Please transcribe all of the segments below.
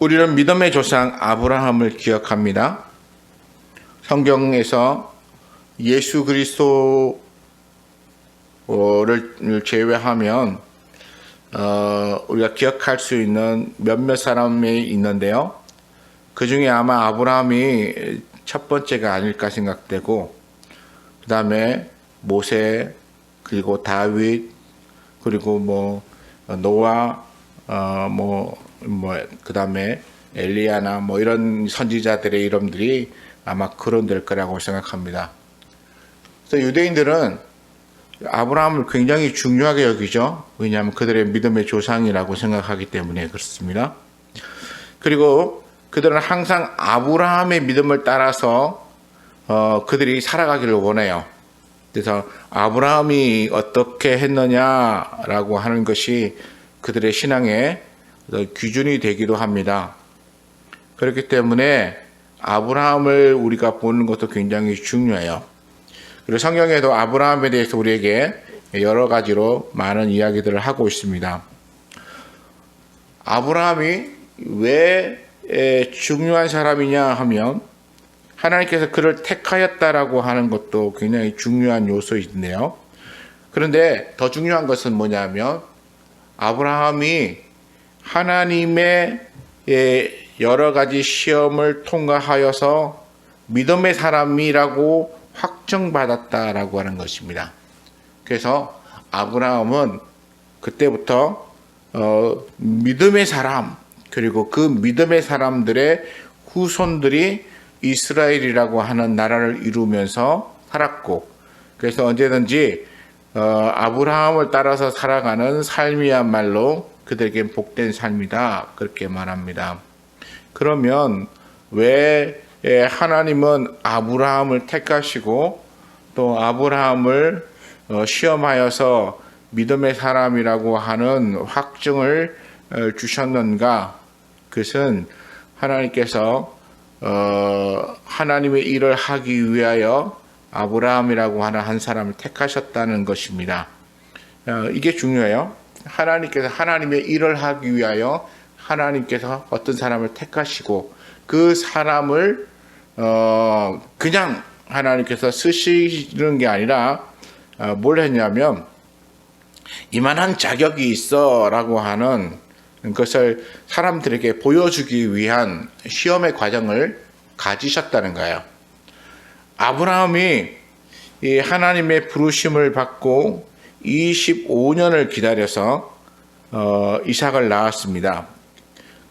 우리는 믿음의 조상 아브라함을 기억합니다. 성경에서 예수 그리스도를 제외하면 우리가 기억할 수 있는 몇몇 사람이 있는데요. 그 중에 아마 아브라함이 첫 번째가 아닐까 생각되고, 그 다음에 모세, 그리고 다윗, 그리고 노아, 그 다음에 엘리야나 이런 선지자들의 이름들이 아마 거론될 거라고 생각합니다. 그래서 유대인들은 아브라함을 굉장히 중요하게 여기죠. 왜냐하면 그들의 믿음의 조상이라고 생각하기 때문에 그렇습니다. 그리고 그들은 항상 아브라함의 믿음을 따라서 그들이 살아가기를 원해요. 그래서 아브라함이 어떻게 했느냐라고 하는 것이 그들의 신앙의 기준이 되기도 합니다. 그렇기 때문에 아브라함을 우리가 보는 것도 굉장히 중요해요. 그리고 성경에도 아브라함에 대해서 우리에게 여러 가지로 많은 이야기들을 하고 있습니다. 아브라함이 왜 중요한 사람이냐 하면 하나님께서 그를 택하였다라고 하는 것도 굉장히 중요한 요소인데요. 그런데 더 중요한 것은 뭐냐면 아브라함이 하나님의 여러 가지 시험을 통과하여서 믿음의 사람이라고 확정받았다라고 하는 것입니다. 그래서 아브라함은 그때부터 믿음의 사람, 그리고 그 믿음의 사람들의 후손들이 이스라엘이라고 하는 나라를 이루면서 살았고, 그래서 언제든지 아브라함을 따라서 살아가는 삶이야말로 그들에겐 복된 삶이다, 그렇게 말합니다. 그러면 왜 하나님은 아브라함을 택하시고 또 아브라함을 시험하여서 믿음의 사람이라고 하는 확증을 주셨는가? 그것은 하나님께서 하나님의 일을 하기 위하여 아브라함이라고 하는 한 사람을 택하셨다는 것입니다. 이게 중요해요. 하나님께서 하나님의 일을 하기 위하여 하나님께서 어떤 사람을 택하시고 그 사람을 그냥 하나님께서 쓰시는 게 아니라 뭘 했냐면 이만한 자격이 있어 라고 하는 것을 사람들에게 보여주기 위한 시험의 과정을 가지셨다는 거예요. 아브라함이 이 하나님의 부르심을 받고 25년을 기다려서 이삭을 낳았습니다.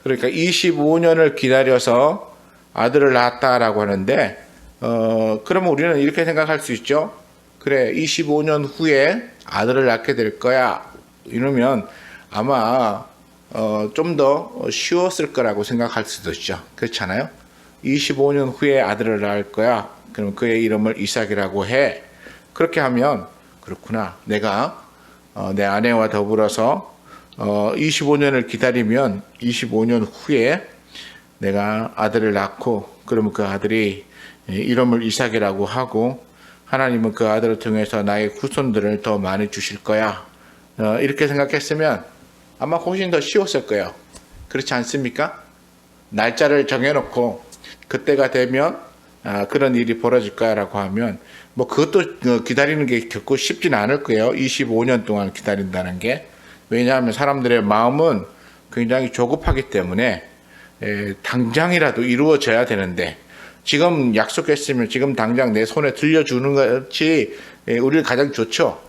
그러니까 25년을 기다려서 아들을 낳았다라고 하는데 그러면 우리는 이렇게 생각할 수 있죠. 그래, 25년 후에 아들을 낳게 될 거야. 이러면 아마 좀 더 쉬웠을 거라고 생각할 수도 있죠. 그렇잖아요. 25년 후에 아들을 낳을 거야. 그럼 그의 이름을 이삭이라고 해. 그렇게 하면 그렇구나. 내가 내 아내와 더불어서 25년을 기다리면 25년 후에 내가 아들을 낳고 그러면 그 아들이 이름을 이삭이라고 하고 하나님은 그 아들을 통해서 나의 후손들을 더 많이 주실 거야. 이렇게 생각했으면 아마 훨씬 더 쉬웠을 거예요. 그렇지 않습니까? 날짜를 정해놓고 그때가 되면 그런 일이 벌어질 거야라고 하면 그것도 기다리는 게 결코 쉽진 않을 거예요. 25년 동안 기다린다는 게. 왜냐하면 사람들의 마음은 굉장히 조급하기 때문에 당장이라도 이루어져야 되는데 지금 약속했으면 지금 당장 내 손에 들려주는 것이 우리를 가장 좋죠.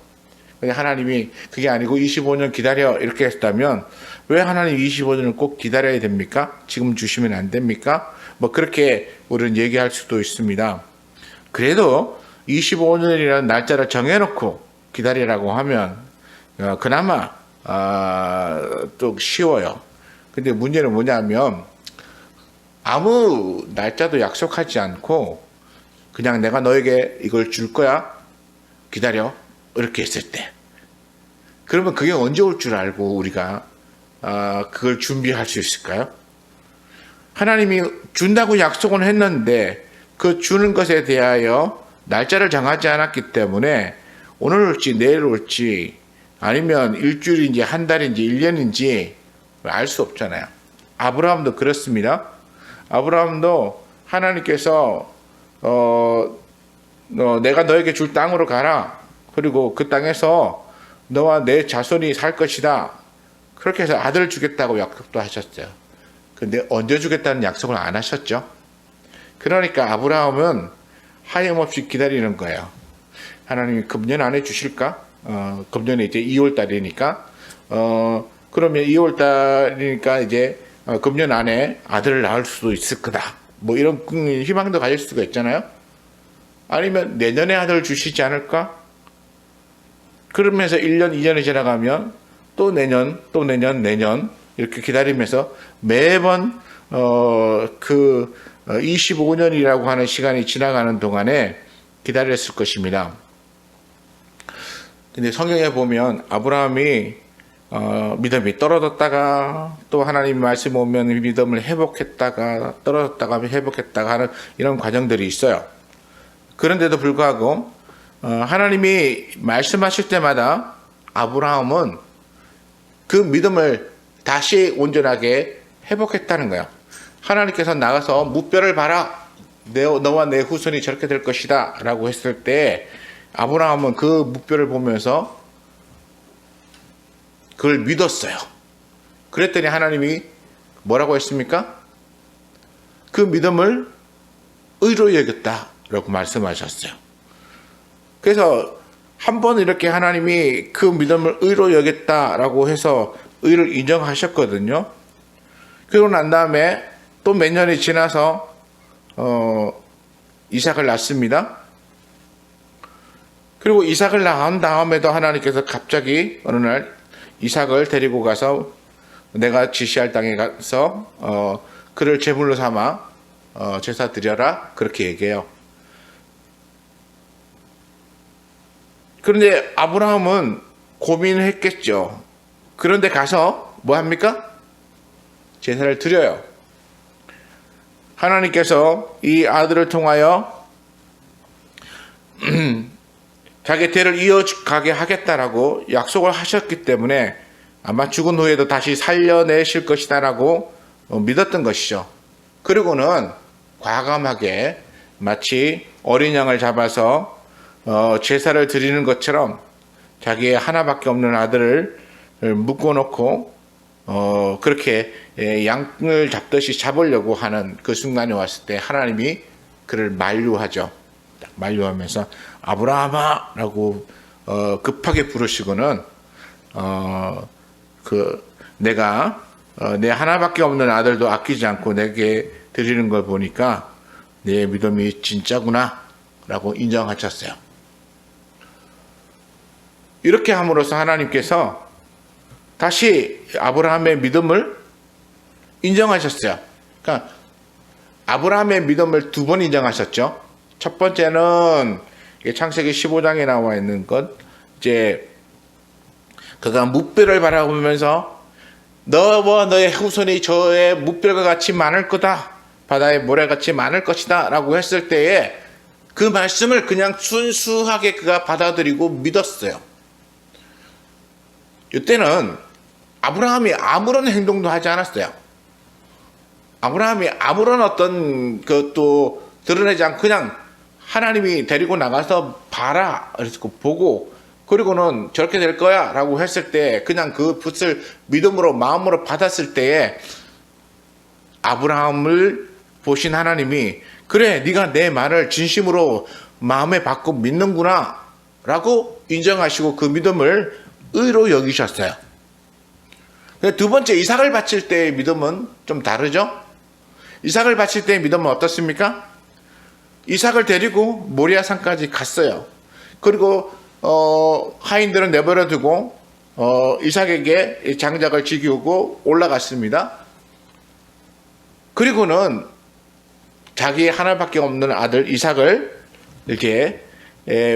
하나님이 그게 아니고 25년 기다려 이렇게 했다면 왜 하나님 25년을 꼭 기다려야 됩니까? 지금 주시면 안 됩니까? 그렇게 우리는 얘기할 수도 있습니다. 그래도 25년이라는 날짜를 정해놓고 기다리라고 하면 그나마 또 쉬워요. 근데 문제는 뭐냐면 아무 날짜도 약속하지 않고 그냥 내가 너에게 이걸 줄 거야 기다려 이렇게 했을 때 그러면 그게 언제 올 줄 알고 우리가 그걸 준비할 수 있을까요? 하나님이 준다고 약속은 했는데 그 주는 것에 대하여 날짜를 정하지 않았기 때문에 오늘 올지 내일 올지 아니면 일주일인지 한 달인지 1년인지 알 수 없잖아요. 아브라함도 그렇습니다. 아브라함도 하나님께서 내가 너에게 줄 땅으로 가라. 그리고 그 땅에서 너와 내 자손이 살 것이다. 그렇게 해서 아들을 주겠다고 약속도 하셨어요. 근데 언제 주겠다는 약속을 안 하셨죠. 그러니까 아브라함은 하염없이 기다리는 거예요. 하나님이 금년 안에 주실까? 금년에 이제 2월 달이니까 그러면 2월 달이니까 이제 금년 안에 아들을 낳을 수도 있을 거다. 뭐 이런 희망도 가질 수가 있잖아요. 아니면 내년에 아들을 주시지 않을까? 그러면서 1년, 2년이 지나가면 또 내년, 내년 이렇게 기다리면서 매번 25년이라고 하는 시간이 지나가는 동안에 기다렸을 것입니다. 근데 성경에 보면 아브라함이 믿음이 떨어졌다가 또 하나님 말씀 오면 믿음을 회복했다가 떨어졌다가 회복했다가 하는 이런 과정들이 있어요. 그런데도 불구하고 하나님이 말씀하실 때마다 아브라함은 그 믿음을 다시 온전하게 회복했다는 거예요. 하나님께서 나가서 무뼈를 봐라. 너와 내 후손이 저렇게 될 것이다 라고 했을 때 아브라함은 그 무뼈를 보면서 그걸 믿었어요. 그랬더니 하나님이 뭐라고 했습니까? 그 믿음을 의로 여겼다 라고 말씀하셨어요. 그래서 한 번 이렇게 하나님이 그 믿음을 의로 여겼다 라고 해서 의를 인정하셨거든요. 그러고 난 다음에 또 몇 년이 지나서 이삭을 낳습니다. 그리고 이삭을 낳은 다음에도 하나님께서 갑자기 어느 날 이삭을 데리고 가서 내가 지시할 땅에 가서 그를 제물로 삼아 제사 드려라 그렇게 얘기해요. 그런데 아브라함은 고민을 했겠죠. 그런데 가서 뭐 합니까? 제사를 드려요. 하나님께서 이 아들을 통하여 자기 대를 이어가게 하겠다라고 약속을 하셨기 때문에 아마 죽은 후에도 다시 살려내실 것이다라고 믿었던 것이죠. 그리고는 과감하게 마치 어린 양을 잡아서 제사를 드리는 것처럼 자기의 하나밖에 없는 아들을 묶어놓고 그렇게 양을 잡듯이 잡으려고 하는 그 순간이 왔을 때 하나님이 그를 만류하죠. 만류하면서 아브라함아 라고 급하게 부르시고는 내가 내 하나밖에 없는 아들도 아끼지 않고 내게 드리는 걸 보니까 내 믿음이 진짜구나 라고 인정하셨어요. 이렇게 함으로써 하나님께서 다시 아브라함의 믿음을 인정하셨어요. 그러니까 아브라함의 믿음을 두 번 인정하셨죠. 첫 번째는 창세기 15장에 나와 있는 것, 이제 그가 무뼈를 바라보면서 너와 너의 후손이 저의 무뼈가 같이 많을 거다, 바다의 모래같이 많을 것이다 라고 했을 때에 그 말씀을 그냥 순수하게 그가 받아들이고 믿었어요. 이때는 아브라함이 아무런 행동도 하지 않았어요. 아브라함이 아무런 어떤 것도 드러내지 않고 그냥 하나님이 데리고 나가서 봐라 그래서 보고 그리고는 저렇게 될 거야 라고 했을 때 그냥 그 붓을 믿음으로 마음으로 받았을 때에 아브라함을 보신 하나님이 그래 네가 내 말을 진심으로 마음에 받고 믿는구나 라고 인정하시고 그 믿음을 의로 여기셨어요. 두 번째 이삭을 바칠 때의 믿음은 좀 다르죠. 이삭을 바칠 때의 믿음은 어떻습니까? 이삭을 데리고 모리아 산까지 갔어요. 그리고 하인들은 내버려 두고 이삭에게 장작을 지기우고 올라갔습니다. 그리고는 자기 하나밖에 없는 아들 이삭을 이렇게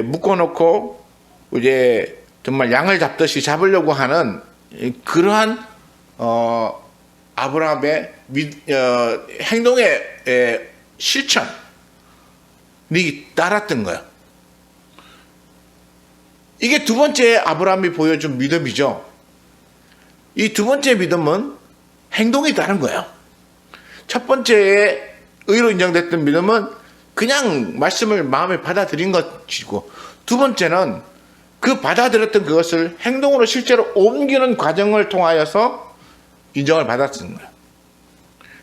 묶어놓고 이제 정말 양을 잡듯이 잡으려고 하는 그러한 아브라함의 행동의 실천이 따랐던 거예요. 이게 두 번째 아브라함이 보여준 믿음이죠. 이 두 번째 믿음은 행동이 다른 거예요. 첫 번째에 의로 인정됐던 믿음은 그냥 말씀을 마음에 받아들인 것이고, 두 번째는 그 받아들였던 그것을 행동으로 실제로 옮기는 과정을 통하여서 인정을 받았던 거예요.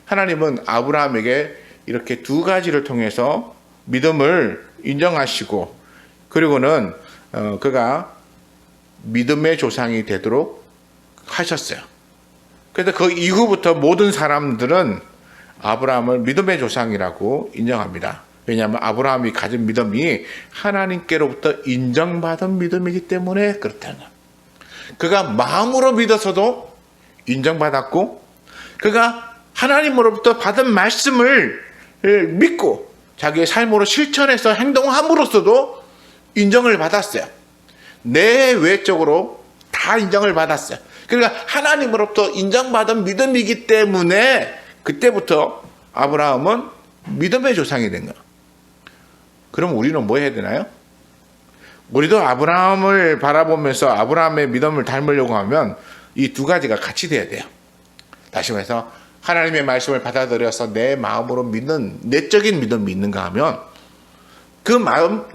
하나님은 아브라함에게 이렇게 두 가지를 통해서 믿음을 인정하시고, 그리고는 그가 믿음의 조상이 되도록 하셨어요. 그래서 그 이후부터 모든 사람들은 아브라함을 믿음의 조상이라고 인정합니다. 왜냐하면 아브라함이 가진 믿음이 하나님께로부터 인정받은 믿음이기 때문에 그렇다는 거예요. 그가 마음으로 믿어서도 인정받았고, 그가 하나님으로부터 받은 말씀을 믿고 자기의 삶으로 실천해서 행동함으로써도 인정을 받았어요. 내외적으로 다 인정을 받았어요. 그러니까 하나님으로부터 인정받은 믿음이기 때문에 그때부터 아브라함은 믿음의 조상이 된 거예요. 그럼 우리는 뭐 해야 되나요? 우리도 아브라함을 바라보면서 아브라함의 믿음을 닮으려고 하면 이 두 가지가 같이 돼야 돼요. 다시 말해서 하나님의 말씀을 받아들여서 내 마음으로 믿는 내적인 믿음이 있는가 하면 그 마음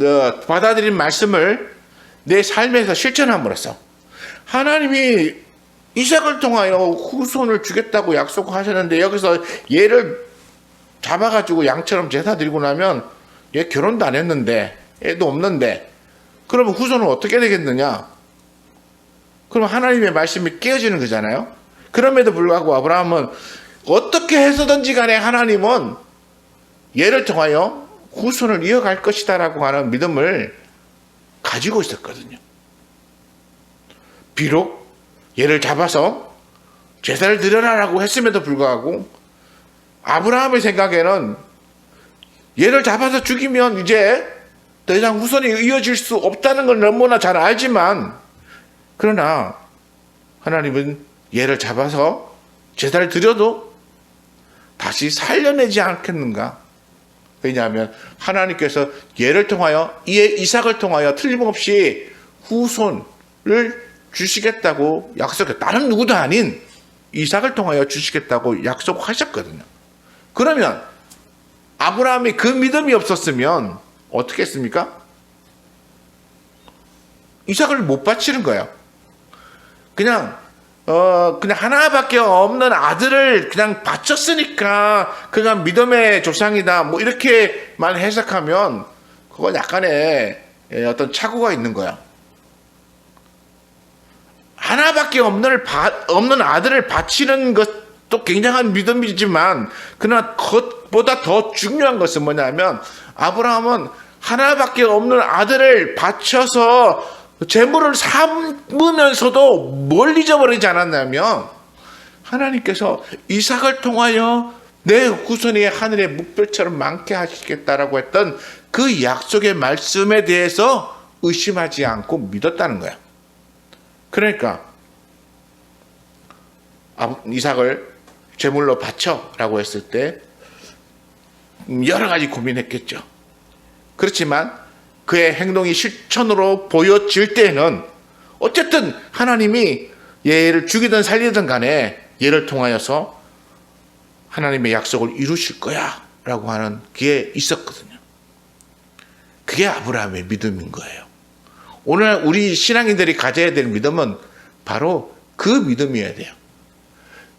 받아들인 말씀을 내 삶에서 실천함으로써 하나님이 이삭을 통하여 후손을 주겠다고 약속하셨는데 여기서 얘를 잡아가지고 양처럼 제사 드리고 나면 얘 결혼도 안 했는데 애도 없는데 그러면 후손은 어떻게 되겠느냐? 그럼 하나님의 말씀이 깨어지는 거잖아요. 그럼에도 불구하고 아브라함은 어떻게 해서든지 간에 하나님은 얘를 통하여 후손을 이어갈 것이다라고 하는 믿음을 가지고 있었거든요. 비록 얘를 잡아서 제사를 드려라라고 했음에도 불구하고 아브라함의 생각에는 얘를 잡아서 죽이면 이제 더 이상 후손이 이어질 수 없다는 걸 너무나 잘 알지만, 그러나 하나님은 얘를 잡아서 제사를 드려도 다시 살려내지 않겠는가? 왜냐하면 하나님께서 얘를 통하여 이삭을 통하여 틀림없이 후손을 주시겠다고 약속했어요. 다른 누구도 아닌 이삭을 통하여 주시겠다고 약속하셨거든요. 그러면 아브라함이 그 믿음이 없었으면 어떻게 했습니까? 이삭을 못 바치는 거예요. 그냥 하나밖에 없는 아들을 그냥 바쳤으니까 그가 믿음의 조상이다 뭐 이렇게만 해석하면 그건 약간의 어떤 착오가 있는 거야. 하나밖에 없는 아들을 바치는 것도 굉장한 믿음이지만 그러나 그것보다 더 중요한 것은 뭐냐면 아브라함은 하나밖에 없는 아들을 바쳐서 재물을 삼으면서도 뭘 잊어버리지 않았냐면 하나님께서 이삭을 통하여 내 후손이 하늘의 묵별처럼 많게 하시겠다라고 했던 그 약속의 말씀에 대해서 의심하지 않고 믿었다는 거야. 그러니까 이삭을 제물로 바쳐라고 했을 때 여러 가지 고민했겠죠. 그렇지만 그의 행동이 실천으로 보여질 때는 어쨌든 하나님이 얘를 죽이든 살리든 간에 얘를 통하여서 하나님의 약속을 이루실 거야 라고 하는 그게 있었거든요. 그게 아브라함의 믿음인 거예요. 오늘 우리 신앙인들이 가져야 될 믿음은 바로 그 믿음이어야 돼요.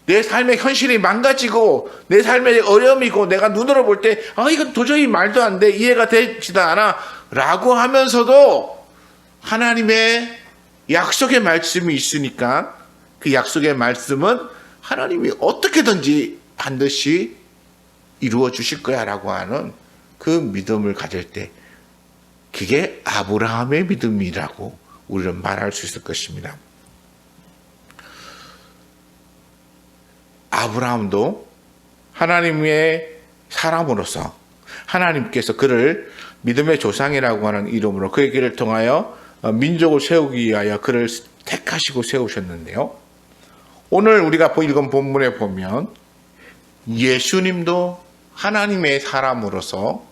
내 삶의 현실이 망가지고 내 삶의 어려움이고 내가 눈으로 볼 때 이건 도저히 말도 안 돼, 이해가 되지도 않아 라고 하면서도 하나님의 약속의 말씀이 있으니까 그 약속의 말씀은 하나님이 어떻게든지 반드시 이루어 주실 거야 라고 하는 그 믿음을 가질 때 그게 아브라함의 믿음이라고 우리는 말할 수 있을 것입니다. 아브라함도 하나님의 사람으로서 하나님께서 그를 믿음의 조상이라고 하는 이름으로 그의 길을 통하여 민족을 세우기 위하여 그를 택하시고 세우셨는데요. 오늘 우리가 읽은 본문에 보면 예수님도 하나님의 사람으로서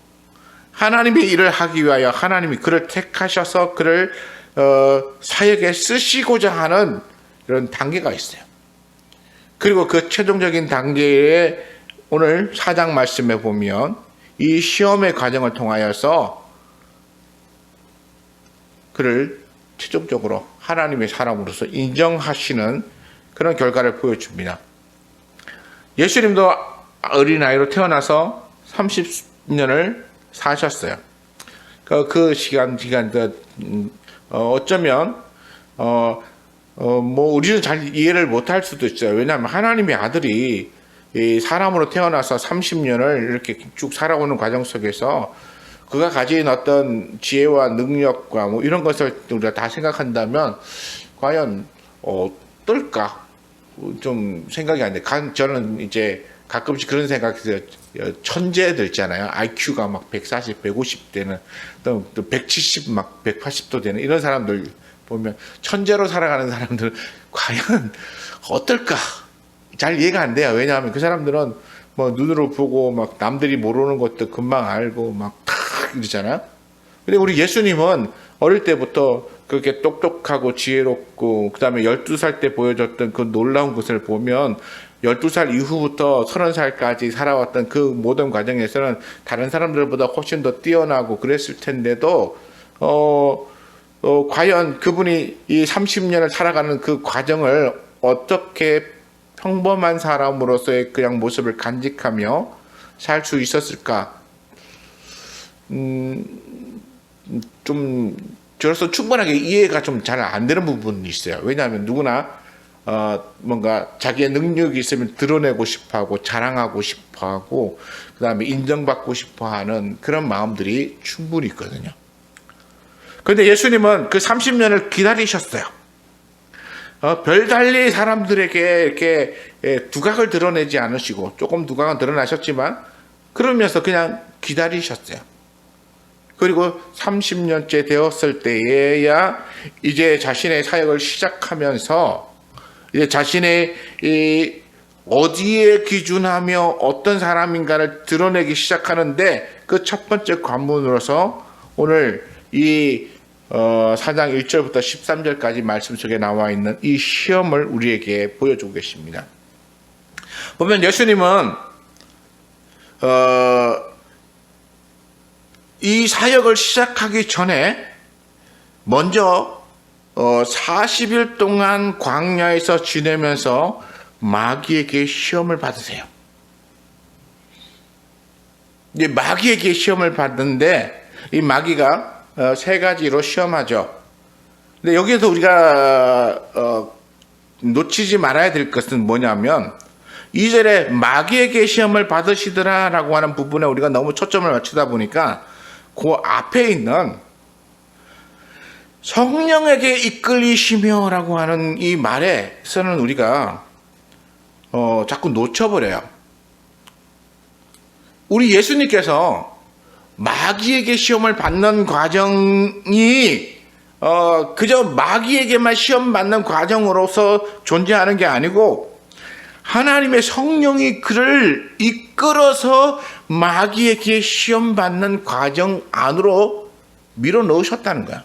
하나님의 일을 하기 위하여 하나님이 그를 택하셔서 그를 사역에 쓰시고자 하는 이런 단계가 있어요. 그리고 그 최종적인 단계에 오늘 4장 말씀에 보면 이 시험의 과정을 통하여서 그를 최종적으로 하나님의 사람으로서 인정하시는 그런 결과를 보여줍니다. 예수님도 어린아이로 태어나서 30년을 사셨어요. 그 시간 어쩌면 뭐 우리는 잘 이해를 못할 수도 있어요. 왜냐하면 하나님의 아들이 이 사람으로 태어나서 30년을 이렇게 쭉 살아오는 과정 속에서 그가 가진 어떤 지혜와 능력과 뭐 이런 것을 우리가 다 생각한다면 과연 어떨까 좀 생각이 안 돼. 저는 이제 가끔씩 그런 생각이 들어요. 천재들 있잖아요. IQ가 막 140, 150 되는 또 170, 막 180도 되는 이런 사람들 보면 천재로 살아가는 사람들 과연 어떨까? 잘 이해가 안 돼요. 왜냐하면 그 사람들은 뭐 눈으로 보고 막 남들이 모르는 것도 금방 알고 막 이러잖아요. 근데 우리 예수님은 어릴 때부터 그렇게 똑똑하고 지혜롭고 그다음에 12살 때 보여줬던 그 놀라운 것을 보면 12살 이후부터 30살까지 살아왔던 그 모든 과정에서는 다른 사람들보다 훨씬 더 뛰어나고 그랬을 텐데도 과연 그분이 이 30년을 살아가는 그 과정을 어떻게 평범한 사람으로서의 그냥 모습을 간직하며 살 수 있었을까? 좀 저로서 충분하게 이해가 좀 잘 안 되는 부분이 있어요. 왜냐하면 누구나 뭔가 자기의 능력이 있으면 드러내고 싶어하고 자랑하고 싶어하고 그다음에 인정받고 싶어하는 그런 마음들이 충분히 있거든요. 그런데 예수님은 그 30년을 기다리셨어요. 별달리 사람들에게 이렇게 두각을 드러내지 않으시고 조금 두각은 드러나셨지만 그러면서 그냥 기다리셨어요. 그리고 30년째 되었을 때에야 이제 자신의 사역을 시작하면서 이제 자신의 이 어디에 기준하며 어떤 사람인가를 드러내기 시작하는데 그 첫 번째 관문으로서 오늘 이 4장 1절부터 13절까지 말씀 속에 나와 있는 이 시험을 우리에게 보여주고 계십니다. 보면 예수님은 이 사역을 시작하기 전에 먼저 40일 동안 광야에서 지내면서 마귀에게 시험을 받으세요. 이제 마귀에게 시험을 받는데 이 마귀가 세 가지로 시험하죠. 근데 여기에서 우리가 놓치지 말아야 될 것은 뭐냐면 2절에 마귀에게 시험을 받으시더라라고 하는 부분에 우리가 너무 초점을 맞추다 보니까 그 앞에 있는 성령에게 이끌리시며라고 하는 이 말에서는 우리가 자꾸 놓쳐버려요. 우리 예수님께서 마귀에게 시험을 받는 과정이 그저 마귀에게만 시험 받는 과정으로서 존재하는 게 아니고 하나님의 성령이 그를 이끌어서 마귀에게 시험 받는 과정 안으로 밀어 넣으셨다는 거야.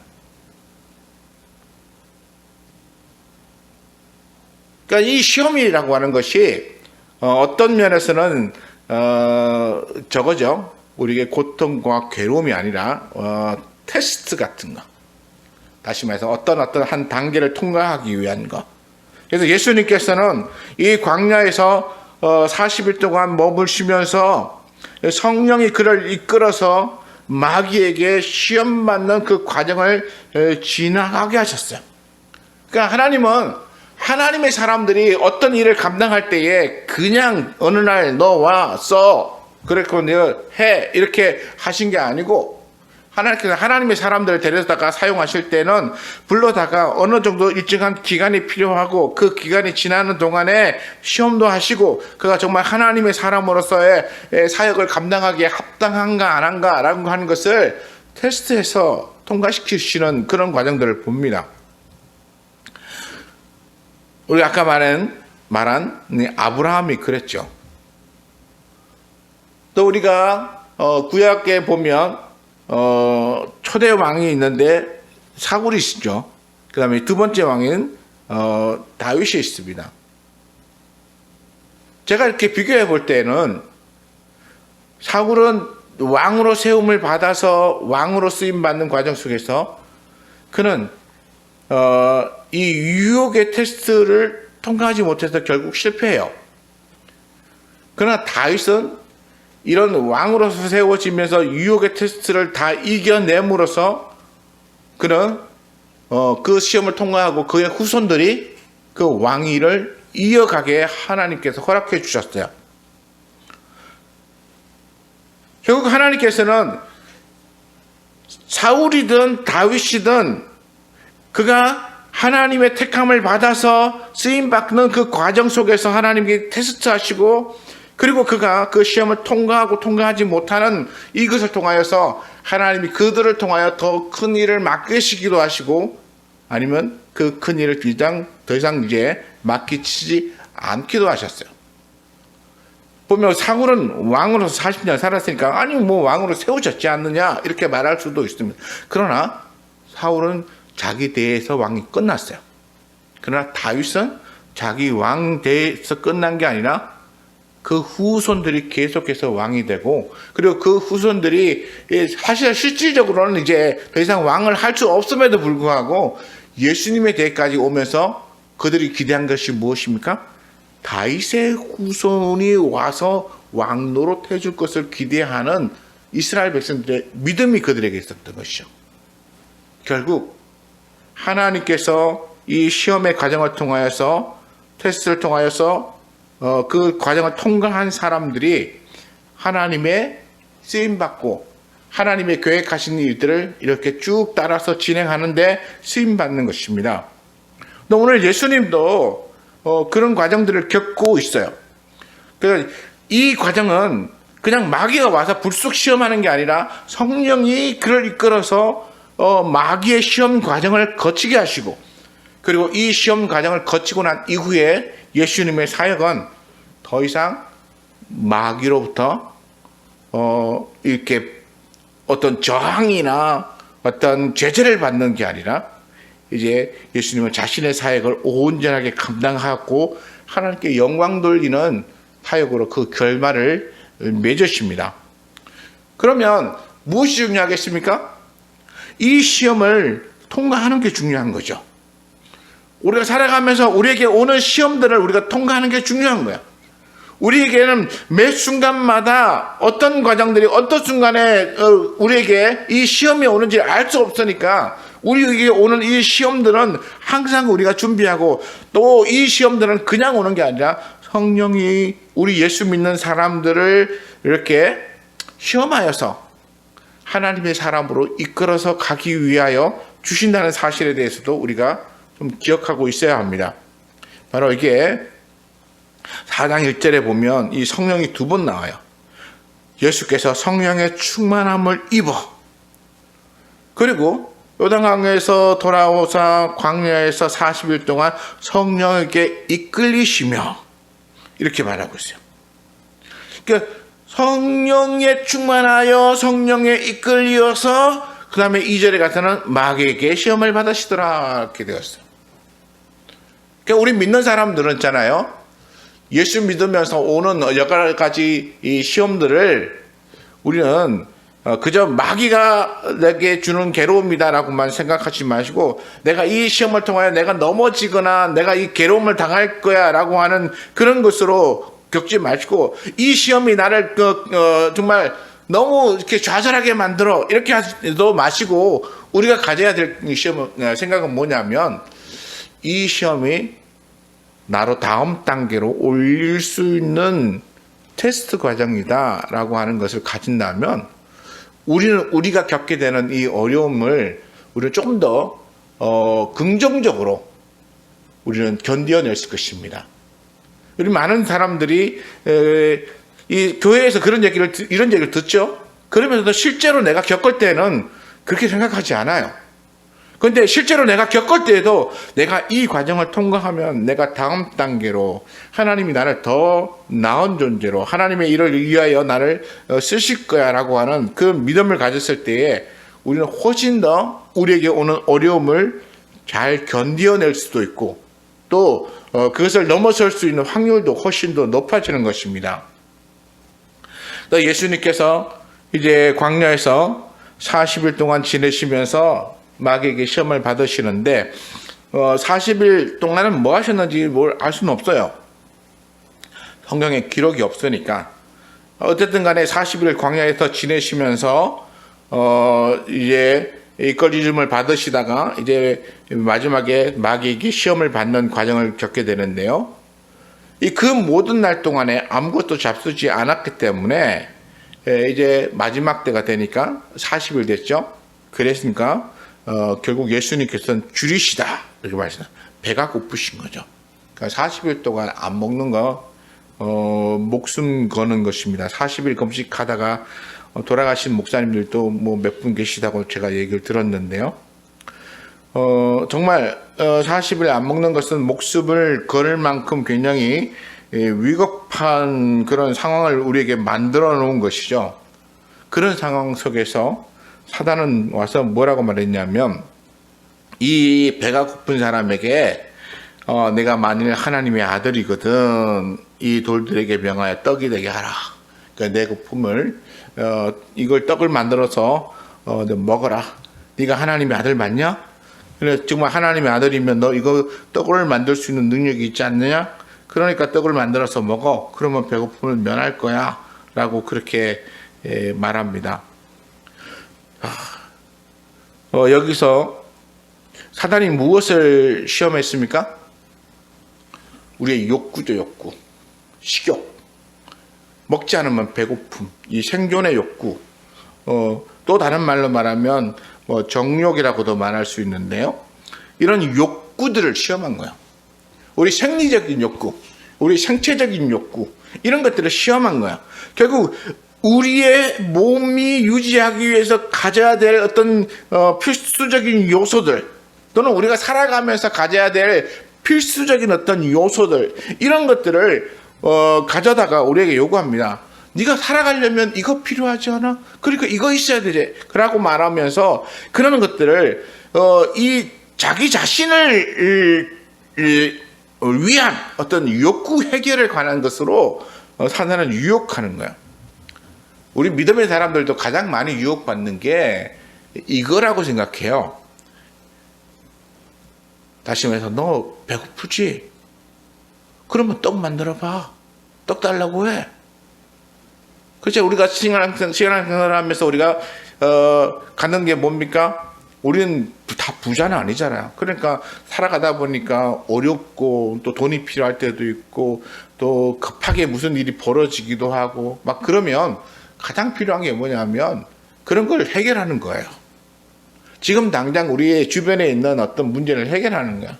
그러니까 이 시험이라고 하는 것이 어떤 면에서는 저거죠. 우리에게 고통과 괴로움이 아니라 테스트 같은 거. 다시 말해서 어떤 한 단계를 통과하기 위한 거. 그래서 예수님께서는 이 광야에서 40일 동안 머무시면서 성령이 그를 이끌어서 마귀에게 시험 받는 그 과정을 지나가게 하셨어요. 그러니까 하나님은 하나님의 사람들이 어떤 일을 감당할 때에 그냥 어느 날 너 와 써 그랬고 너 해 이렇게 하신 게 아니고 하나님께서 하나님의 사람들을 데려다가 사용하실 때는 불러다가 어느 정도 일정한 기간이 필요하고 그 기간이 지나는 동안에 시험도 하시고 그가 정말 하나님의 사람으로서의 사역을 감당하기에 합당한가 안 한가라고 하는 것을 테스트해서 통과시키시는 그런 과정들을 봅니다. 우리 아까 말한 아브라함이 그랬죠. 또 우리가 구약에 보면 초대 왕이 있는데 사울이 있죠. 그 다음에 두 번째 왕인 다윗이 있습니다. 제가 이렇게 비교해 볼 때는 사울은 왕으로 세움을 받아서 왕으로 쓰임 받는 과정 속에서 그는 이 유혹의 테스트를 통과하지 못해서 결국 실패해요. 그러나 다윗은 이런 왕으로서 세워지면서 유혹의 테스트를 다 이겨냄으로써 그는 그 시험을 통과하고 그의 후손들이 그 왕위를 이어가게 하나님께서 허락해 주셨어요. 결국 하나님께서는 사울이든 다윗이든 그가 하나님의 택함을 받아서 쓰임받는 그 과정 속에서 하나님께 테스트하시고, 그리고 그가 그 시험을 통과하고 통과하지 못하는 이것을 통하여서 하나님이 그들을 통하여 더 큰 일을 맡기시기도 하시고, 아니면 그 큰 일을 더 이상 이제 맡기지 않기도 하셨어요. 보면 사울은 왕으로서 40년 살았으니까 아니 뭐 왕으로 세우셨지 않느냐 이렇게 말할 수도 있습니다. 그러나 사울은 자기 대에서 왕이 끝났어요. 그러나 다윗은 자기 왕 대에서 끝난 게 아니라 그 후손들이 계속해서 왕이 되고, 그리고 그 후손들이 사실 실질적으로는 이제 더 이상 왕을 할 수 없음에도 불구하고 예수님의 대까지 오면서 그들이 기대한 것이 무엇입니까? 다윗의 후손이 와서 왕 노릇 해줄 것을 기대하는 이스라엘 백성들의 믿음이 그들에게 있었던 것이죠. 결국 하나님께서 이 시험의 과정을 통하여서, 테스트를 통하여서 그 과정을 통과한 사람들이 하나님의 쓰임받고 하나님의 계획하신 일들을 이렇게 쭉 따라서 진행하는데 쓰임받는 것입니다. 오늘 예수님도 그런 과정들을 겪고 있어요. 그래서 이 과정은 그냥 마귀가 와서 불쑥 시험하는 게 아니라 성령이 그를 이끌어서 마귀의 시험 과정을 거치게 하시고, 그리고 이 시험 과정을 거치고 난 이후에 예수님의 사역은 더 이상 마귀로부터 이렇게 어떤 저항이나 어떤 제재를 받는 게 아니라 이제 예수님은 자신의 사역을 온전하게 감당하고 하나님께 영광 돌리는 사역으로 그 결말을 맺으십니다. 그러면 무엇이 중요하겠습니까? 이 시험을 통과하는 게 중요한 거죠. 우리가 살아가면서 우리에게 오는 시험들을 우리가 통과하는 게 중요한 거야. 우리에게는 매 순간마다 어떤 과정들이 어떤 순간에 우리에게 이 시험이 오는지 알 수 없으니까 우리에게 오는 이 시험들은 항상 우리가 준비하고, 또 이 시험들은 그냥 오는 게 아니라 성령이 우리 예수 믿는 사람들을 이렇게 시험하여서 하나님의 사람으로 이끌어서 가기 위하여 주신다는 사실에 대해서도 우리가 좀 기억하고 있어야 합니다. 바로 이게 4장 1절에 보면 이 성령이 두 번 나와요. 예수께서 성령의 충만함을 입어, 그리고 요단강에서 돌아오사 광야에서 40일 동안 성령에게 이끌리시며, 이렇게 말하고 있어요. 그러니까 성령에 충만하여 성령에 이끌려서 그 다음에 2절에 가서는 마귀에게 시험을 받으시더라 이렇게 되었어요. 그러니까 우리 믿는 사람들은 있잖아요, 예수 믿으면서 오는 여러 가지 이 시험들을 우리는 그저 마귀가 내게 주는 괴로움이다라고만 생각하지 마시고, 내가 이 시험을 통하여 내가 넘어지거나 내가 이 괴로움을 당할 거야 라고 하는 그런 것으로 겪지 마시고, 이 시험이 나를 정말 너무 이렇게 좌절하게 만들어 이렇게 하지도 마시고, 우리가 가져야 될 생각은 뭐냐면, 이 시험이 나로 다음 단계로 올릴 수 있는 테스트 과정이다 라고 하는 것을 가진다면, 우리가 겪게 되는 이 어려움을 우리는 조금 더 긍정적으로 우리는 견뎌낼 것입니다. 우리 많은 사람들이 이 교회에서 이런 얘기를 듣죠. 그러면서도 실제로 내가 겪을 때는 그렇게 생각하지 않아요. 그런데 실제로 내가 겪을 때에도 내가 이 과정을 통과하면 내가 다음 단계로 하나님이 나를 더 나은 존재로 하나님의 일을 위하여 나를 쓰실 거야 라고 하는 그 믿음을 가졌을 때에 우리는 훨씬 더 우리에게 오는 어려움을 잘 견뎌낼 수도 있고, 또 그것을 넘어설 수 있는 확률도 훨씬 더 높아지는 것입니다. 또 예수님께서 이제 광야에서 40일 동안 지내시면서 마귀에게 시험을 받으시는데 40일 동안은 뭐 하셨는지 뭘 알 수는 없어요. 성경에 기록이 없으니까. 어쨌든 간에 40일 광야에서 지내시면서 이제 이끌림을 받으시다가 이제 마지막에 마귀에게 시험을 받는 과정을 겪게 되는데요. 그 모든 날 동안에 아무것도 잡수지 않았기 때문에 이제 마지막 때가 되니까 40일 됐죠. 그랬으니까 결국 예수님께서는 줄이시다 이렇게 말씀하셨어요. 배가 고프신 거죠. 그러니까 40일 동안 안 먹는 거 목숨 거는 것입니다. 40일 금식하다가 돌아가신 목사님들도 뭐 몇 분 계시다고 제가 얘기를 들었는데요. 정말 40일 안 먹는 것은 목숨을 걸을 만큼 굉장히 위급한 그런 상황을 우리에게 만들어 놓은 것이죠. 그런 상황 속에서 사단은 와서 뭐라고 말했냐면 이 배가 고픈 사람에게 내가 만일 하나님의 아들이거든 이 돌들에게 명하여 떡이 되게 하라. 그러니까 내 고품을 이걸 떡을 만들어서 먹어라. 네가 하나님의 아들 맞냐? 그래 정말 하나님의 아들이면 너 이거 떡을 만들 수 있는 능력이 있지 않느냐? 그러니까 떡을 만들어서 먹어. 그러면 배고픔을 면할 거야. 라고 그렇게 말합니다. 여기서 사단이 무엇을 시험했습니까? 우리의 욕구죠, 욕구. 식욕. 먹지 않으면 배고픔. 이 생존의 욕구. 또 다른 말로 말하면 뭐 정욕이라고도 말할 수 있는데요. 이런 욕구들을 시험한 거예요. 우리 생리적인 욕구, 우리 생체적인 욕구, 이런 것들을 시험한 거예요. 결국 우리의 몸이 유지하기 위해서 가져야 될 어떤 필수적인 요소들, 또는 우리가 살아가면서 가져야 될 필수적인 어떤 요소들, 이런 것들을 가져다가 우리에게 요구합니다. 네가 살아가려면 이거 필요하지 않아? 그러니까 이거 있어야 되지. 그러고 말하면서 그런 것들을 이 자기 자신을 위한 어떤 욕구 해결에 관한 것으로 사단은 유혹하는 거야. 우리 믿음의 사람들도 가장 많이 유혹받는 게 이거라고 생각해요. 다시 말해서 너 배고프지? 그러면 떡 만들어봐. 떡 달라고 해. 그렇죠. 우리가 신앙생활을 하면서 우리가 갖는 게 뭡니까? 우리는 다 부자는 아니잖아요. 그러니까 살아가다 보니까 어렵고 또 돈이 필요할 때도 있고 또 급하게 무슨 일이 벌어지기도 하고 막 그러면 가장 필요한 게 뭐냐면 그런 걸 해결하는 거예요. 지금 당장 우리의 주변에 있는 어떤 문제를 해결하는 거야.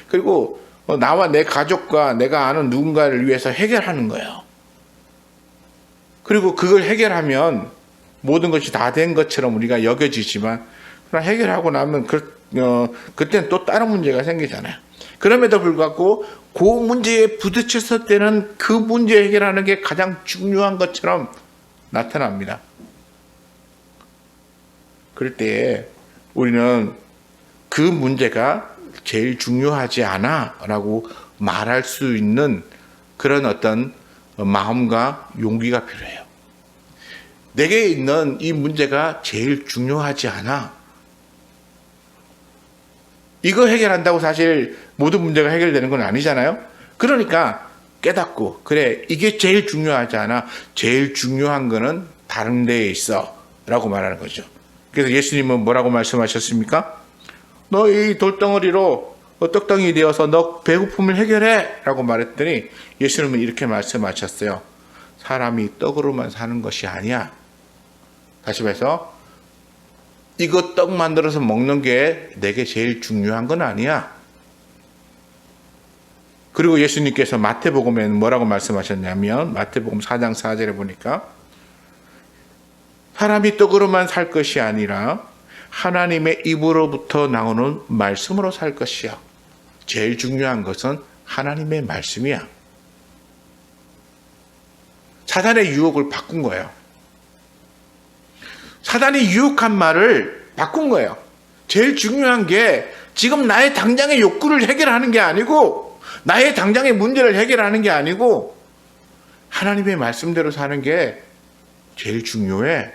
그리고 나와 내 가족과 내가 아는 누군가를 위해서 해결하는 거예요. 그리고 그걸 해결하면 모든 것이 다 된 것처럼 우리가 여겨지지만 그러나 해결하고 나면 그때는 또 다른 문제가 생기잖아요. 그럼에도 불구하고 그 문제에 부딪혔을 때는 그 문제 해결하는 게 가장 중요한 것처럼 나타납니다. 그럴 때에 우리는 그 문제가 제일 중요하지 않아 라고 말할 수 있는 그런 어떤 마음과 용기가 필요해요. 내게 있는 이 문제가 제일 중요하지 않아. 이거 해결한다고 사실 모든 문제가 해결되는 건 아니잖아요. 그러니까 깨닫고 그래 이게 제일 중요하지 않아. 제일 중요한 거는 다른 데에 있어 라고 말하는 거죠. 그래서 예수님은 뭐라고 말씀하셨습니까? 너 이 돌덩어리로 떡덩이 되어서 너 배고픔을 해결해 라고 말했더니 예수님은 이렇게 말씀하셨어요. 사람이 떡으로만 사는 것이 아니야. 다시 말해서 이거 떡 만들어서 먹는 게 내게 제일 중요한 건 아니야. 그리고 예수님께서 마태복음에 뭐라고 말씀하셨냐면 마태복음 4장 4절에 보니까 사람이 떡으로만 살 것이 아니라 하나님의 입으로부터 나오는 말씀으로 살 것이야. 제일 중요한 것은 하나님의 말씀이야. 사단의 유혹을 바꾼 거예요. 사단이 유혹한 말을 바꾼 거예요. 제일 중요한 게 지금 나의 당장의 욕구를 해결하는 게 아니고 나의 당장의 문제를 해결하는 게 아니고 하나님의 말씀대로 사는 게 제일 중요해.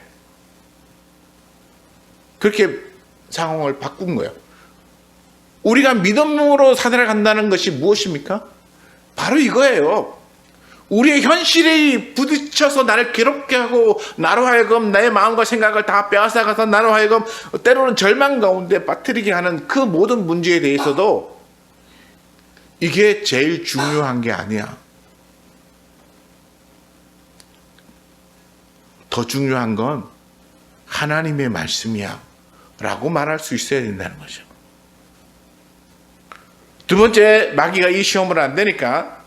그렇게 상황을 바꾼 거예요. 우리가 믿음으로 살아간다는 것이 무엇입니까? 바로 이거예요. 우리의 현실에 부딪혀서 나를 괴롭게 하고 나로 하여금 나의 마음과 생각을 다 빼앗아가서 나로 하여금 때로는 절망 가운데 빠뜨리게 하는 그 모든 문제에 대해서도 이게 제일 중요한 게 아니야. 더 중요한 건 하나님의 말씀이야 라고 말할 수 있어야 된다는 거죠. 두 번째, 마귀가 이 시험을 안 되니까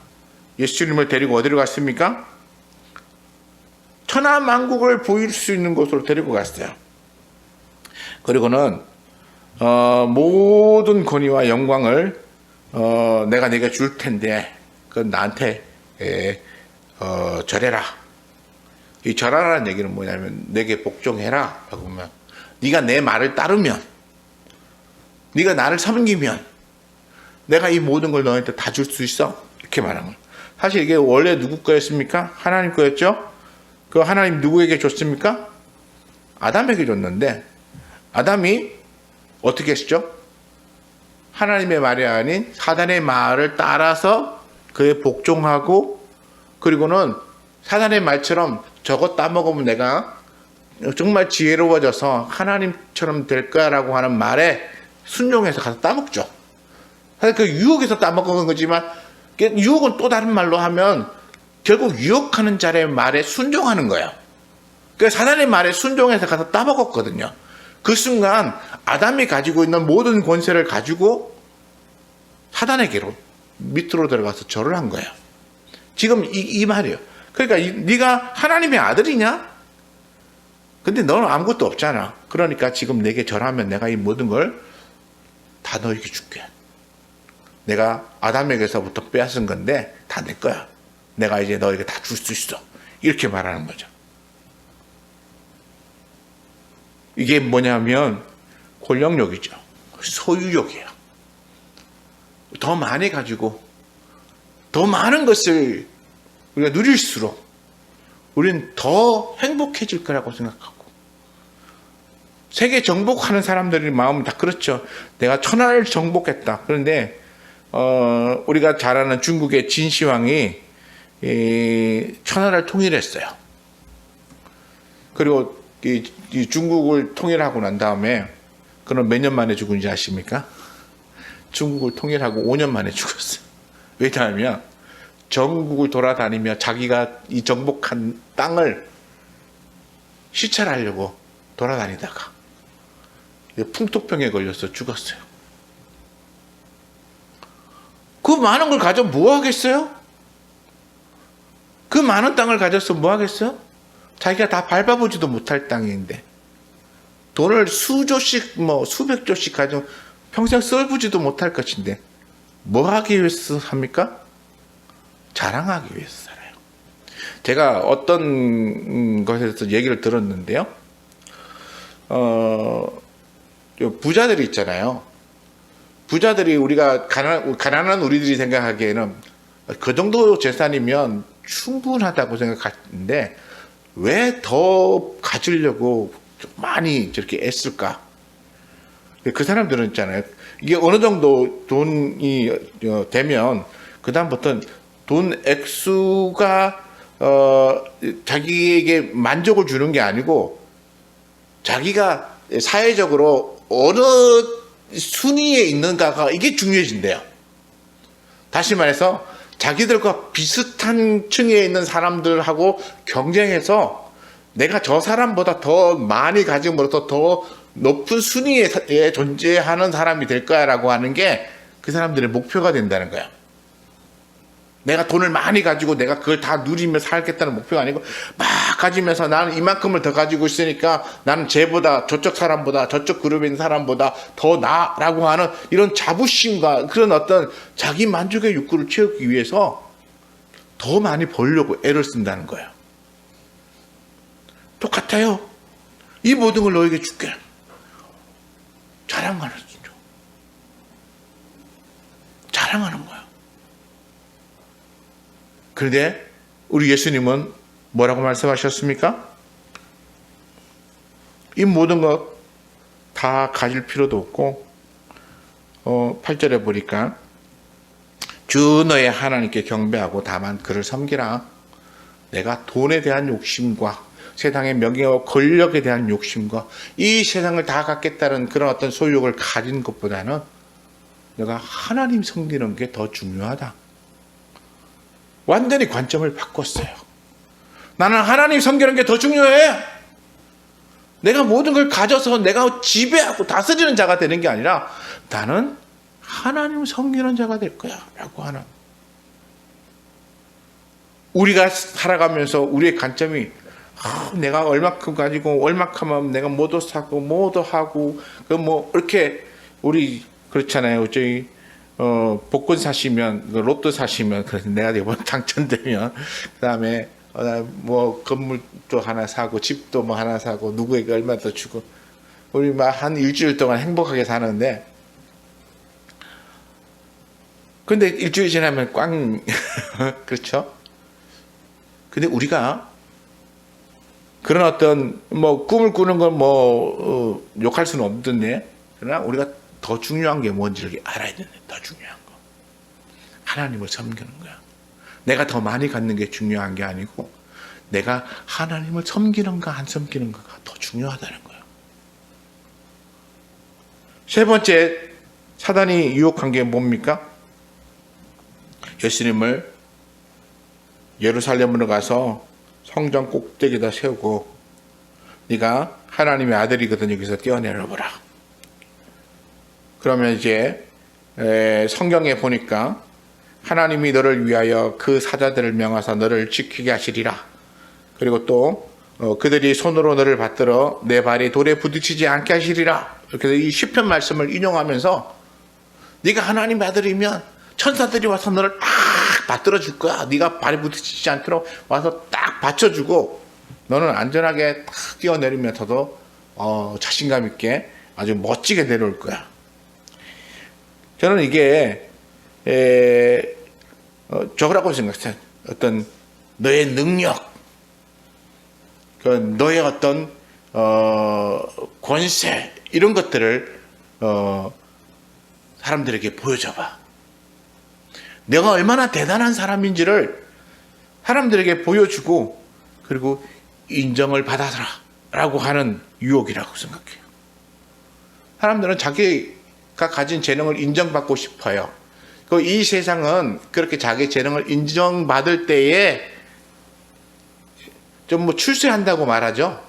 예수님을 데리고 어디로 갔습니까? 천하만국을 보일 수 있는 곳으로 데리고 갔어요. 그리고는 모든 권위와 영광을 내가 네게 줄 텐데 그건 나한테 절해라. 이 절하라는 얘기는 뭐냐면 내게 복종해라 라고 하면 네가 내 말을 따르면, 네가 나를 섬기면 내가 이 모든 걸 너한테 다 줄 수 있어, 이렇게 말하는 거예요. 사실 이게 원래 누구 거였습니까? 하나님 거였죠. 그 하나님 누구에게 줬습니까? 아담에게 줬는데 아담이 어떻게 했죠? 하나님의 말이 아닌 사단의 말을 따라서 그에 복종하고, 그리고는 사단의 말처럼 저거 따먹으면 내가 정말 지혜로워져서 하나님처럼 될 거야라고 하는 말에 순종해서 가서 따먹죠. 사실 그 유혹에서 따먹은 거지만 유혹은 또 다른 말로 하면 결국 유혹하는 자의 말에 순종하는 거예요. 그러니까 사단의 말에 순종해서 가서 따먹었거든요. 그 순간 아담이 가지고 있는 모든 권세를 가지고 사단에게로 밑으로 들어가서 절을 한 거예요. 지금 이 말이에요. 그러니까 네가 하나님의 아들이냐? 근데 너는 아무것도 없잖아. 그러니까 지금 내게 절하면 내가 이 모든 걸 다 너에게 줄게. 내가 아담에게서부터 빼앗은 건데 다 내 거야. 내가 이제 너에게 다 줄 수 있어. 이렇게 말하는 거죠. 이게 뭐냐면 권력욕이죠. 소유욕이에요. 더 많이 가지고 더 많은 것을 우리가 누릴수록 우리는 더 행복해질 거라고 생각하고, 세계 정복하는 사람들의 마음은 다 그렇죠. 내가 천하를 정복했다. 그런데 우리가 잘 아는 중국의 진시황이 천하를 통일했어요. 그리고 이 중국을 통일하고 난 다음에 그는 몇 년 만에 죽은지 아십니까? 중국을 통일하고 5년 만에 죽었어요. 왜냐하면 전국을 돌아다니며 자기가 이 정복한 땅을 시찰하려고 돌아다니다가 풍토병에 걸려서 죽었어요. 그 많은 걸 가져 뭐 하겠어요? 그 많은 땅을 가져서 뭐 하겠어요? 자기가 다 밟아보지도 못할 땅인데 돈을 수조씩 수백 조씩 가지고 평생 써보지도 못할 것인데 뭐 하기 위해서 삽니까? 자랑하기 위해서 살아요. 제가 어떤 것에서 얘기를 들었는데요. 부자들이 있잖아요. 부자들이 우리가 가난한 우리들이 생각하기에는 그 정도 재산이면 충분하다고 생각하는데 왜 더 가지려고 많이 저렇게 애쓸까? 그 사람들은 있잖아요. 이게 어느 정도 돈이 되면 그 다음부터는 돈 액수가 자기에게 만족을 주는 게 아니고 자기가 사회적으로 어느 순위에 있는가가 이게 중요해진대요. 다시 말해서 자기들과 비슷한 층에 있는 사람들하고 경쟁해서 내가 저 사람보다 더 많이 가짐으로써 더 높은 순위에 존재하는 사람이 될 거야라고 하는 게 그 사람들의 목표가 된다는 거야. 내가 돈을 많이 가지고 내가 그걸 다 누리며 살겠다는 목표가 아니고 막 가지면서 나는 이만큼을 더 가지고 있으니까 나는 쟤보다 저쪽 사람보다 저쪽 그룹에 있는 사람보다 더 나라고 하는 이런 자부심과 그런 어떤 자기 만족의 욕구를 채우기 위해서 더 많이 벌려고 애를 쓴다는 거예요. 똑같아요. 이 모든 걸 너에게 줄게. 자랑하는 거죠. 자랑하는 거야. 그런데 우리 예수님은 뭐라고 말씀하셨습니까? 이 모든 것 다 가질 필요도 없고 8절에 보니까 주 너의 하나님께 경배하고 다만 그를 섬기라. 내가 돈에 대한 욕심과 세상의 명예와 권력에 대한 욕심과 이 세상을 다 갖겠다는 그런 어떤 소유욕을 가진 것보다는 내가 하나님 섬기는 게 더 중요하다. 완전히 관점을 바꿨어요. 나는 하나님 섬기는 게 더 중요해. 내가 모든 걸 가져서 내가 지배하고 다스리는 자가 되는 게 아니라 나는 하나님 섬기는 자가 될 거야 라고 하는, 우리가 살아가면서 우리의 관점이 내가 얼마큼 가지고 얼마큼 하면 내가 뭐도 사고 뭐도 하고 이렇게 우리 그렇잖아요. 저희 복권 사시면 로또 사시면 그래서 내가 이번 당첨되면 그다음에 뭐 건물도 하나 사고 집도 뭐 하나 사고 누구에게 얼마 더 주고 우리 막 한 일주일 동안 행복하게 사는데, 근데 일주일 지나면 꽝 그렇죠? 근데 우리가 그런 어떤 뭐 꿈을 꾸는 건 욕할 수는 없던데, 그러나 우리가 더 중요한 게 뭔지를 알아야 되네. 더 중요한 거 하나님을 섬기는 거야. 내가 더 많이 갖는 게 중요한 게 아니고 내가 하나님을 섬기는가 안 섬기는가가 더 중요하다는 거야. 세 번째 사단이 유혹한 게 뭡니까? 예수님을 예루살렘으로 가서 성전 꼭대기에다 세우고 네가 하나님의 아들이거든 여기서 뛰어내려보라. 그러면 이제 성경에 보니까 하나님이 너를 위하여 그 사자들을 명하사 너를 지키게 하시리라. 그리고 또 그들이 손으로 너를 받들어 내 발이 돌에 부딪히지 않게 하시리라. 이렇게 이 시편 말씀을 인용하면서 네가 하나님의 아들이면 천사들이 와서 너를 딱 받들어 줄 거야. 네가 발이 부딪히지 않도록 와서 딱 받쳐주고 너는 안전하게 딱 뛰어내리면서도 자신감 있게 아주 멋지게 내려올 거야. 저는 이게 저거라고 생각해요. 어떤 너의 능력, 너의 어떤 권세 이런 것들을 사람들에게 보여줘봐. 내가 얼마나 대단한 사람인지를 사람들에게 보여주고 그리고 인정을 받아라 라고 하는 유혹이라고 생각해요. 사람들은 자기가 가진 재능을 인정받고 싶어요. 이 세상은 그렇게 자기 재능을 인정받을 때에 좀 출세한다고 말하죠.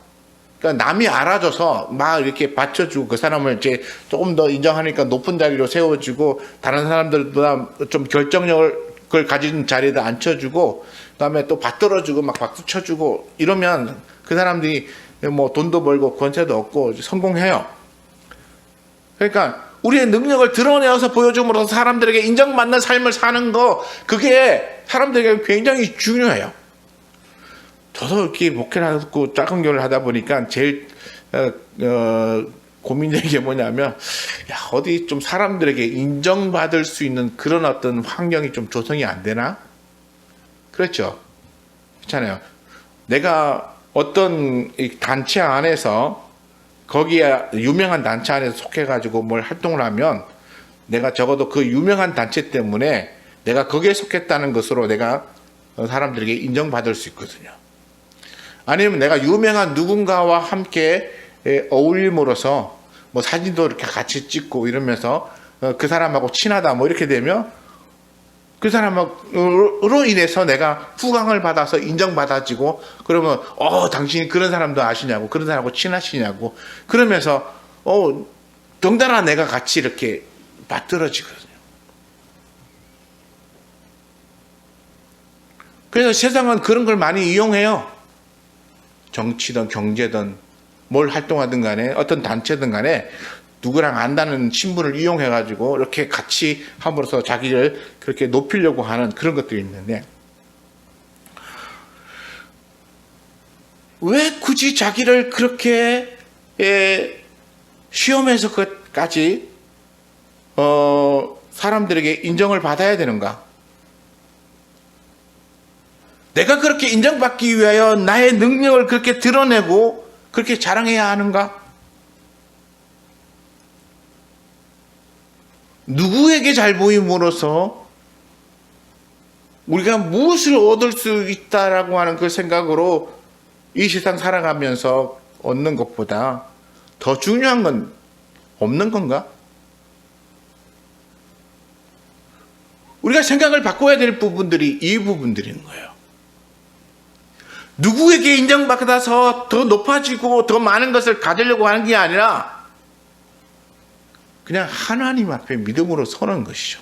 그러니까 남이 알아줘서 막 이렇게 받쳐주고 그 사람을 이제 조금 더 인정하니까 높은 자리로 세워주고 다른 사람들보다 좀 결정력을 가진 자리에다 앉혀주고 그다음에 또 받들어주고 막 박수 쳐주고 이러면 그 사람들이 뭐 돈도 벌고 권세도 얻고 성공해요. 그러니까 우리의 능력을 드러내어서 보여줌으로써 사람들에게 인정받는 삶을 사는 거, 그게 사람들에게 굉장히 중요해요. 저도 이렇게 목회를 하고 작은 교회를 하다 보니까 제일 고민되는 게 뭐냐면, 어디 좀 사람들에게 인정받을 수 있는 그런 어떤 환경이 좀 조성이 안 되나? 그렇죠? 그렇잖아요. 내가 어떤 단체 안에서 거기에 유명한 단체 안에서 속해가지고 뭘 활동을 하면 내가 적어도 그 유명한 단체 때문에 내가 거기에 속했다는 것으로 내가 사람들에게 인정받을 수 있거든요. 아니면 내가 유명한 누군가와 함께 어울림으로써 뭐 사진도 이렇게 같이 찍고 이러면서 그 사람하고 친하다 뭐 이렇게 되면 그 사람으로 인해서 내가 후광을 받아서 인정받아지고 그러면 당신이 그런 사람도 아시냐고 그런 사람하고 친하시냐고 그러면서 덩달아 내가 같이 이렇게 받들어지거든요. 그래서 세상은 그런 걸 많이 이용해요. 정치든 경제든 뭘 활동하든 간에 어떤 단체든 간에 누구랑 안다는 신분을 이용해가지고 이렇게 같이 함으로써 자기를 그렇게 높이려고 하는 그런 것들이 있는데, 왜 굳이 자기를 그렇게 시험에서까지 사람들에게 인정을 받아야 되는가? 내가 그렇게 인정받기 위하여 나의 능력을 그렇게 드러내고 그렇게 자랑해야 하는가? 누구에게 잘 보임으로써 우리가 무엇을 얻을 수 있다라고 하는 그 생각으로 이 세상 살아가면서 얻는 것보다 더 중요한 건 없는 건가? 우리가 생각을 바꿔야 될 부분들이 이 부분들인 거예요. 누구에게 인정받아서 더 높아지고 더 많은 것을 가지려고 하는 게 아니라 그냥 하나님 앞에 믿음으로 서는 것이죠.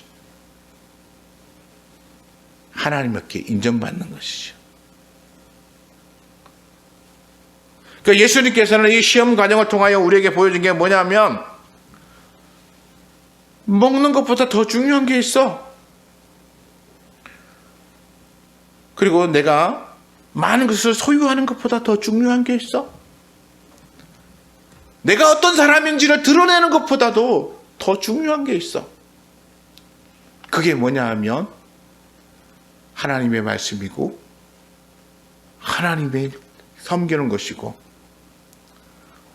하나님께 인정받는 것이죠. 그러니까 예수님께서는 이 시험 과정을 통하여 우리에게 보여준 게 뭐냐면 먹는 것보다 더 중요한 게 있어. 그리고 내가 많은 것을 소유하는 것보다 더 중요한 게 있어. 내가 어떤 사람인지를 드러내는 것보다도 더 중요한 게 있어. 그게 뭐냐 하면 하나님의 말씀이고 하나님의 섬기는 것이고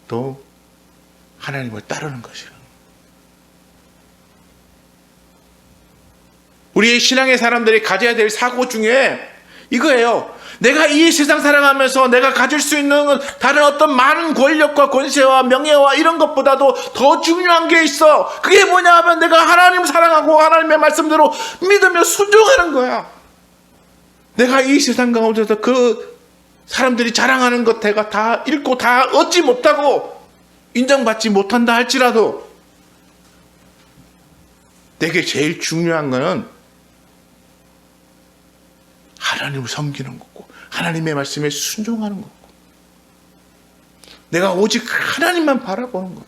또 하나님을 따르는 것이야. 우리의 신앙의 사람들이 가져야 될 사고 중에 이거예요. 내가 이 세상 살아가면서 내가 가질 수 있는 다른 어떤 많은 권력과 권세와 명예와 이런 것보다도 더 중요한 게 있어. 그게 뭐냐 하면 내가 하나님을 사랑하고 하나님의 말씀대로 믿으며 순종하는 거야. 내가 이 세상 가운데서 그 사람들이 자랑하는 것 내가 다 잃고 다 얻지 못하고 인정받지 못한다 할지라도 내게 제일 중요한 거는 하나님을 섬기는 거고 하나님의 말씀에 순종하는 거고 내가 오직 하나님만 바라보는 거.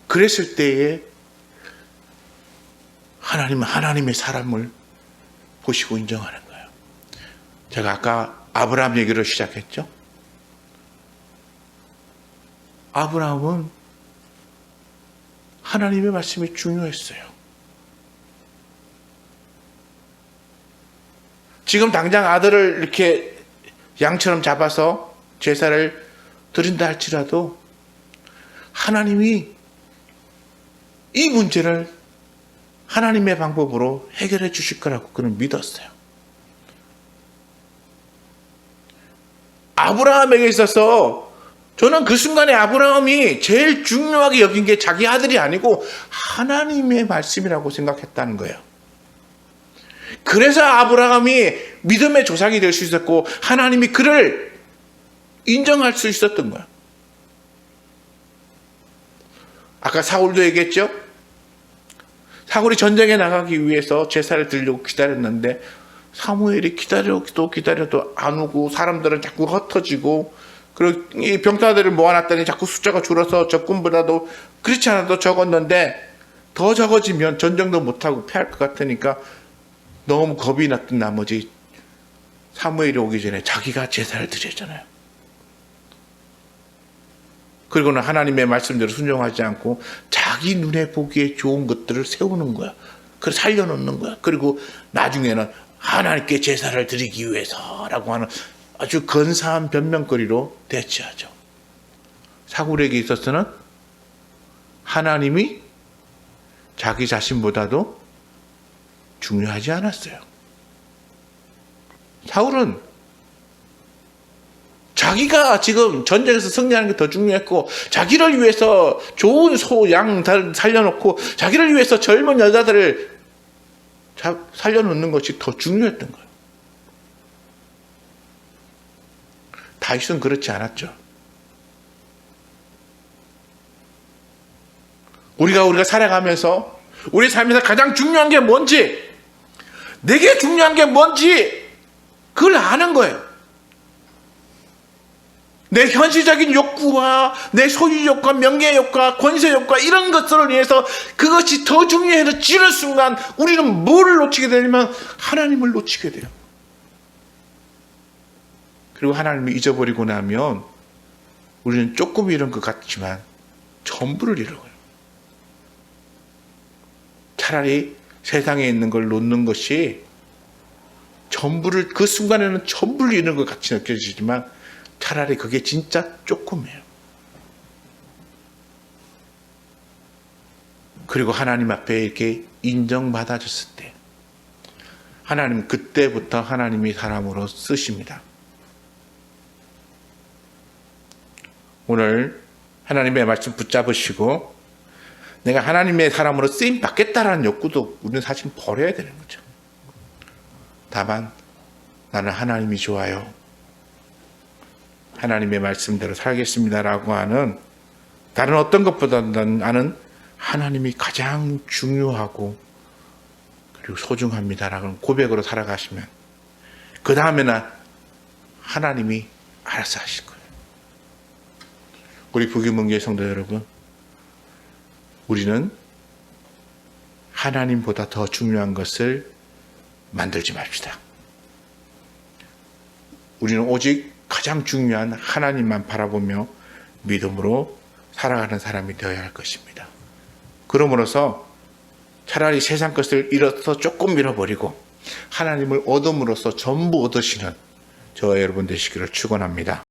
그랬을 때에 하나님은 하나님의 사람을 보시고 인정하는 거예요. 제가 아까 아브라함 얘기로 시작했죠. 아브라함은 하나님의 말씀이 중요했어요. 지금 당장 아들을 이렇게 양처럼 잡아서 제사를 드린다 할지라도 하나님이 이 문제를 하나님의 방법으로 해결해 주실 거라고 그는 믿었어요. 아브라함에게 있어서 저는 그 순간에 아브라함이 제일 중요하게 여긴 게 자기 아들이 아니고 하나님의 말씀이라고 생각했다는 거예요. 그래서 아브라함이 믿음의 조상이 될 수 있었고 하나님이 그를 인정할 수 있었던 거야. 아까 사울도 얘기했죠. 사울이 전쟁에 나가기 위해서 제사를 드리려고 기다렸는데 사무엘이 기다려도 안 오고 사람들은 자꾸 흩어지고 그리고 이 병사들을 모아놨더니 자꾸 숫자가 줄어서 적군보다도 그렇지 않아도 적었는데 더 적어지면 전쟁도 못하고 패할 것 같으니까 너무 겁이 났던 나머지 사무엘이 오기 전에 자기가 제사를 드렸잖아요. 그리고는 하나님의 말씀대로 순종하지 않고 자기 눈에 보기에 좋은 것들을 세우는 거야. 그걸 살려놓는 거야. 그리고 나중에는 하나님께 제사를 드리기 위해서라고 하는 아주 근사한 변명거리로 대체하죠. 사울에게 있어서는 하나님이 자기 자신보다도 중요하지 않았어요. 사울은 자기가 지금 전쟁에서 승리하는 게 더 중요했고 자기를 위해서 좋은 소, 양 살려놓고 자기를 위해서 젊은 여자들을 살려놓는 것이 더 중요했던 거예요. 다윗은 그렇지 않았죠. 우리가 살아가면서 우리 삶에서 가장 중요한 게 뭔지 내게 중요한 게 뭔지 그걸 아는 거예요. 내 현실적인 욕구와 내 소유욕과 명예욕과 권세욕과 이런 것들을 위해서 그것이 더 중요해지는 순간 우리는 뭐를 놓치게 되냐면 하나님을 놓치게 돼요. 그리고 하나님을 잊어버리고 나면 우리는 조금 잃은 것 같지만 전부를 잃어요. 차라리 세상에 있는 걸 놓는 것이 전부를, 그 순간에는 전부를 잃는 것 같이 느껴지지만 차라리 그게 진짜 조금이에요. 그리고 하나님 앞에 이렇게 인정받아졌을 때 하나님, 그때부터 하나님이 사람으로 쓰십니다. 오늘 하나님의 말씀 붙잡으시고 내가 하나님의 사람으로 쓰임 받겠다라는 욕구도 우리는 사실 버려야 되는 거죠. 다만 나는 하나님이 좋아요, 하나님의 말씀대로 살겠습니다라고 하는, 다른 어떤 것보다 나는 하나님이 가장 중요하고 그리고 소중합니다라는 고백으로 살아가시면 그 다음에는 하나님이 알아서 하실 거예요. 우리 부귀문교의 성도 여러분, 우리는 하나님보다 더 중요한 것을 만들지 맙시다. 우리는 오직 가장 중요한 하나님만 바라보며 믿음으로 살아가는 사람이 되어야 할 것입니다. 그러므로서 차라리 세상 것을 잃어서 조금 잃어버리고 하나님을 얻음으로써 전부 얻으시는 저와 여러분 되시기를 축원합니다.